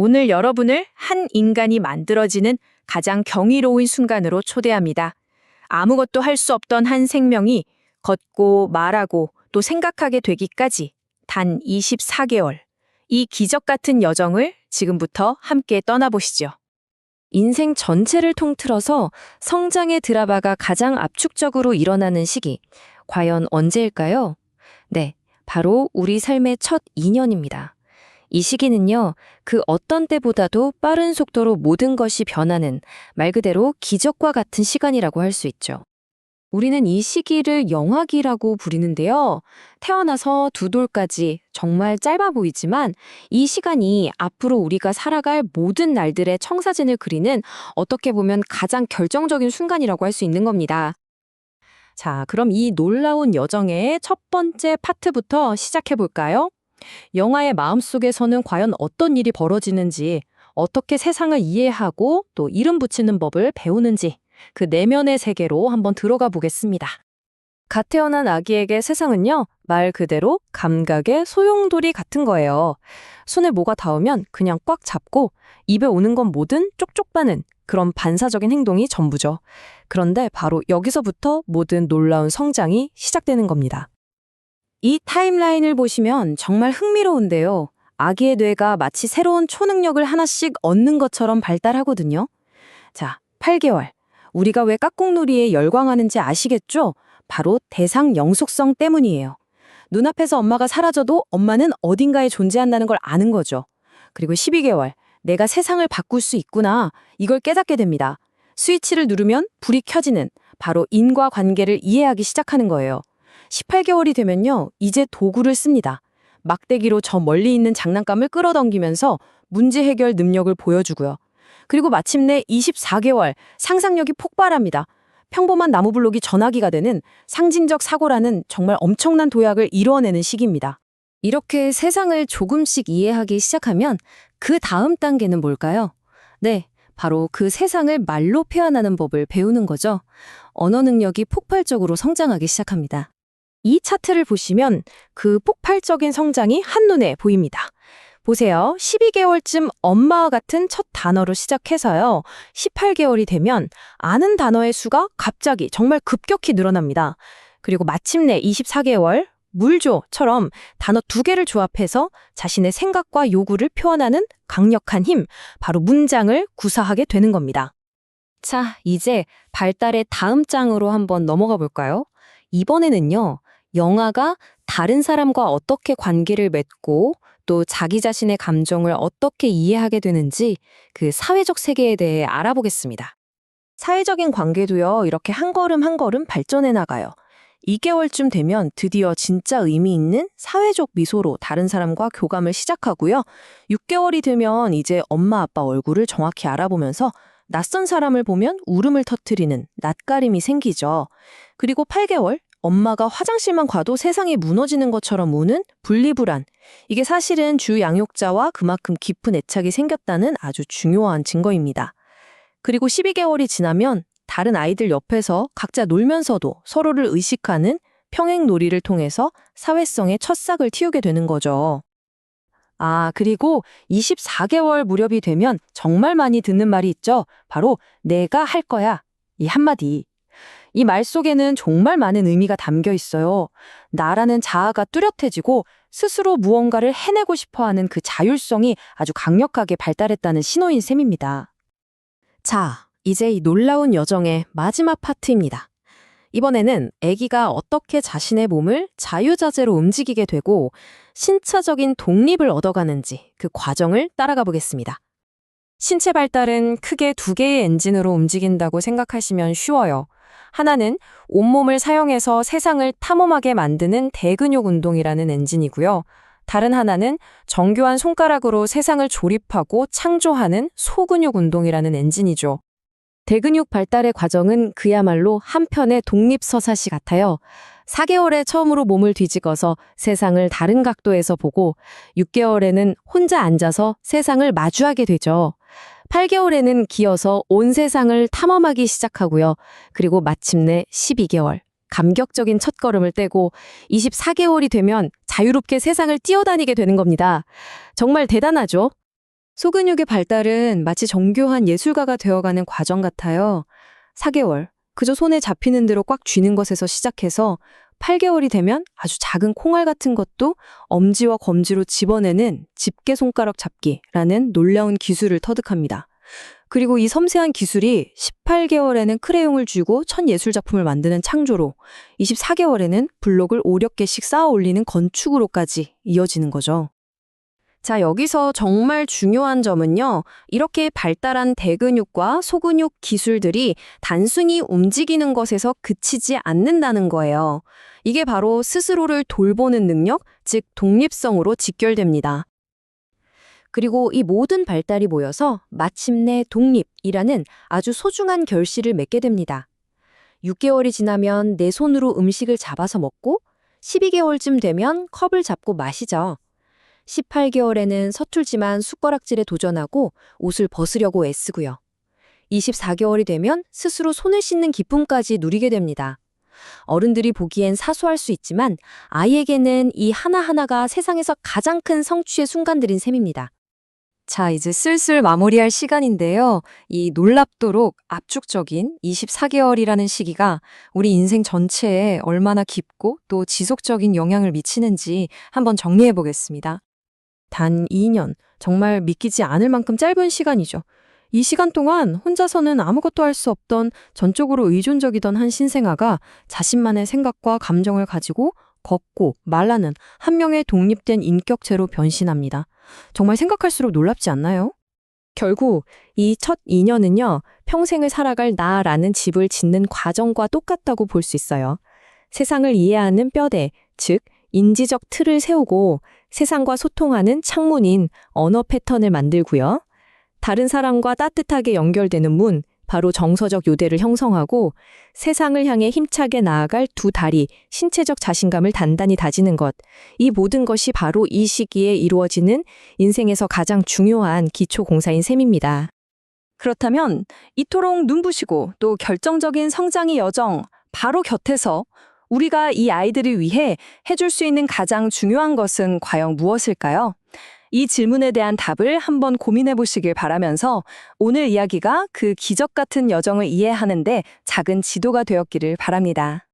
오늘 여러분을 한 인간이 만들어지는 가장 경이로운 순간으로 초대합니다. 아무것도 할 수 없던 한 생명이 걷고 말하고 또 생각하게 되기까지 단 24개월. 이 기적 같은 여정을 지금부터 함께 떠나보시죠. 인생 전체를 통틀어서 성장의 드라마가 가장 압축적으로 일어나는 시기. 과연 언제일까요? 네, 바로 우리 삶의 첫 2년입니다. 이 시기는요, 그 어떤 때보다도 빠른 속도로 모든 것이 변하는 말 그대로 기적과 같은 시간이라고 할 수 있죠. 우리는 이 시기를 영화기라고 부르는데요. 태어나서 두 돌까지 정말 짧아 보이지만 이 시간이 앞으로 우리가 살아갈 모든 날들의 청사진을 그리는 어떻게 보면 가장 결정적인 순간이라고 할 수 있는 겁니다. 자, 그럼 이 놀라운 여정의 첫 번째 파트부터 시작해 볼까요? 영화의 마음속에서는 과연 어떤 일이 벌어지는지, 어떻게 세상을 이해하고 또 이름 붙이는 법을 배우는지 그 내면의 세계로 한번 들어가 보겠습니다. 갓 태어난 아기에게 세상은요, 말 그대로 감각의 소용돌이 같은 거예요. 손에 뭐가 닿으면 그냥 꽉 잡고 입에 오는 건 뭐든 쪽쪽 빠는 그런 반사적인 행동이 전부죠. 그런데 바로 여기서부터 모든 놀라운 성장이 시작되는 겁니다. 이 타임라인을 보시면 정말 흥미로운데요. 아기의 뇌가 마치 새로운 초능력을 하나씩 얻는 것처럼 발달하거든요. 자, 8개월. 우리가 왜 깍꿍놀이에 열광하는지 아시겠죠? 바로 대상 영속성 때문이에요. 눈앞에서 엄마가 사라져도 엄마는 어딘가에 존재한다는 걸 아는 거죠. 그리고 12개월. 내가 세상을 바꿀 수 있구나. 이걸 깨닫게 됩니다. 스위치를 누르면 불이 켜지는 바로 인과관계를 이해하기 시작하는 거예요. 18개월이 되면요, 이제 도구를 씁니다. 막대기로 저 멀리 있는 장난감을 끌어당기면서 문제 해결 능력을 보여주고요. 그리고 마침내 24개월, 상상력이 폭발합니다. 평범한 나무블록이 전화기가 되는 상징적 사고라는 정말 엄청난 도약을 이루어내는 시기입니다. 이렇게 세상을 조금씩 이해하기 시작하면 그 다음 단계는 뭘까요? 네, 바로 그 세상을 말로 표현하는 법을 배우는 거죠. 언어 능력이 폭발적으로 성장하기 시작합니다. 이 차트를 보시면 그 폭발적인 성장이 한눈에 보입니다. 보세요. 12개월쯤 엄마와 같은 첫 단어로 시작해서요. 18개월이 되면 아는 단어의 수가 갑자기 정말 급격히 늘어납니다. 그리고 마침내 24개월, 물조처럼 단어 2개를 조합해서 자신의 생각과 요구를 표현하는 강력한 힘, 바로 문장을 구사하게 되는 겁니다. 자, 이제 발달의 다음 장으로 한번 넘어가 볼까요? 이번에는요, 영아가 다른 사람과 어떻게 관계를 맺고 또 자기 자신의 감정을 어떻게 이해하게 되는지 그 사회적 세계에 대해 알아보겠습니다. 사회적인 관계도요, 이렇게 한 걸음 한 걸음 발전해 나가요. 2개월쯤 되면 드디어 진짜 의미 있는 사회적 미소로 다른 사람과 교감을 시작하고요. 6개월이 되면 이제 엄마 아빠 얼굴을 정확히 알아보면서 낯선 사람을 보면 울음을 터뜨리는 낯가림이 생기죠. 그리고 8개월, 엄마가 화장실만 가도 세상이 무너지는 것처럼 우는 분리불안. 이게 사실은 주 양육자와 그만큼 깊은 애착이 생겼다는 아주 중요한 증거입니다. 그리고 12개월이 지나면 다른 아이들 옆에서 각자 놀면서도 서로를 의식하는 평행놀이를 통해서 사회성의 첫 싹을 틔우게 되는 거죠. 아, 그리고 24개월 무렵이 되면 정말 많이 듣는 말이 있죠. 바로 내가 할 거야. 이 한마디. 이 말 속에는 정말 많은 의미가 담겨 있어요. 나라는 자아가 뚜렷해지고 스스로 무언가를 해내고 싶어하는 그 자율성이 아주 강력하게 발달했다는 신호인 셈입니다. 자, 이제 이 놀라운 여정의 마지막 파트입니다. 이번에는 아기가 어떻게 자신의 몸을 자유자재로 움직이게 되고 신체적인 독립을 얻어가는지 그 과정을 따라가 보겠습니다. 신체 발달은 크게 2개의 엔진으로 움직인다고 생각하시면 쉬워요. 하나는 온몸을 사용해서 세상을 탐험하게 만드는 대근육 운동이라는 엔진이고요. 다른 하나는 정교한 손가락으로 세상을 조립하고 창조하는 소근육 운동이라는 엔진이죠. 대근육 발달의 과정은 그야말로 한편의 독립서사시 같아요. 4개월에 처음으로 몸을 뒤집어서 세상을 다른 각도에서 보고 6개월에는 혼자 앉아서 세상을 마주하게 되죠. 8개월에는 기어서 온 세상을 탐험하기 시작하고요. 그리고 마침내 12개월, 감격적인 첫걸음을 떼고 24개월이 되면 자유롭게 세상을 뛰어다니게 되는 겁니다. 정말 대단하죠? 소근육의 발달은 마치 정교한 예술가가 되어가는 과정 같아요. 4개월, 그저 손에 잡히는 대로 꽉 쥐는 것에서 시작해서 8개월이 되면 아주 작은 콩알 같은 것도 엄지와 검지로 집어내는 집게 손가락 잡기라는 놀라운 기술을 터득합니다. 그리고 이 섬세한 기술이 18개월에는 크레용을 쥐고 첫 예술작품을 만드는 창조로, 24개월에는 블록을 5, 6개씩 쌓아 올리는 건축으로까지 이어지는 거죠. 자, 여기서 정말 중요한 점은요, 이렇게 발달한 대근육과 소근육 기술들이 단순히 움직이는 것에서 그치지 않는다는 거예요. 이게 바로 스스로를 돌보는 능력, 즉 독립성으로 직결됩니다. 그리고 이 모든 발달이 모여서 마침내 독립이라는 아주 소중한 결실을 맺게 됩니다. 6개월이 지나면 내 손으로 음식을 잡아서 먹고, 12개월쯤 되면 컵을 잡고 마시죠. 18개월에는 서툴지만 숟가락질에 도전하고 옷을 벗으려고 애쓰고요. 24개월이 되면 스스로 손을 씻는 기쁨까지 누리게 됩니다. 어른들이 보기엔 사소할 수 있지만 아이에게는 이 하나하나가 세상에서 가장 큰 성취의 순간들인 셈입니다. 자, 이제 슬슬 마무리할 시간인데요. 이 놀랍도록 압축적인 24개월이라는 시기가 우리 인생 전체에 얼마나 깊고 또 지속적인 영향을 미치는지 한번 정리해 보겠습니다. 단 2년, 정말 믿기지 않을 만큼 짧은 시간이죠. 이 시간 동안 혼자서는 아무것도 할 수 없던 전적으로 의존적이던 한 신생아가 자신만의 생각과 감정을 가지고 걷고 말하는 한 명의 독립된 인격체로 변신합니다. 정말 생각할수록 놀랍지 않나요? 결국 이 첫 2년은요, 평생을 살아갈 나라는 집을 짓는 과정과 똑같다고 볼 수 있어요. 세상을 이해하는 뼈대, 즉 인지적 틀을 세우고 세상과 소통하는 창문인 언어 패턴을 만들고요. 다른 사람과 따뜻하게 연결되는 문, 바로 정서적 요대를 형성하고 세상을 향해 힘차게 나아갈 두 다리, 신체적 자신감을 단단히 다지는 것. 이 모든 것이 바로 이 시기에 이루어지는 인생에서 가장 중요한 기초 공사인 셈입니다. 그렇다면 이토록 눈부시고 또 결정적인 성장의 여정 바로 곁에서 우리가 이 아이들을 위해 해줄 수 있는 가장 중요한 것은 과연 무엇일까요? 이 질문에 대한 답을 한번 고민해 보시길 바라면서 오늘 이야기가 그 기적 같은 여정을 이해하는데 작은 지도가 되었기를 바랍니다.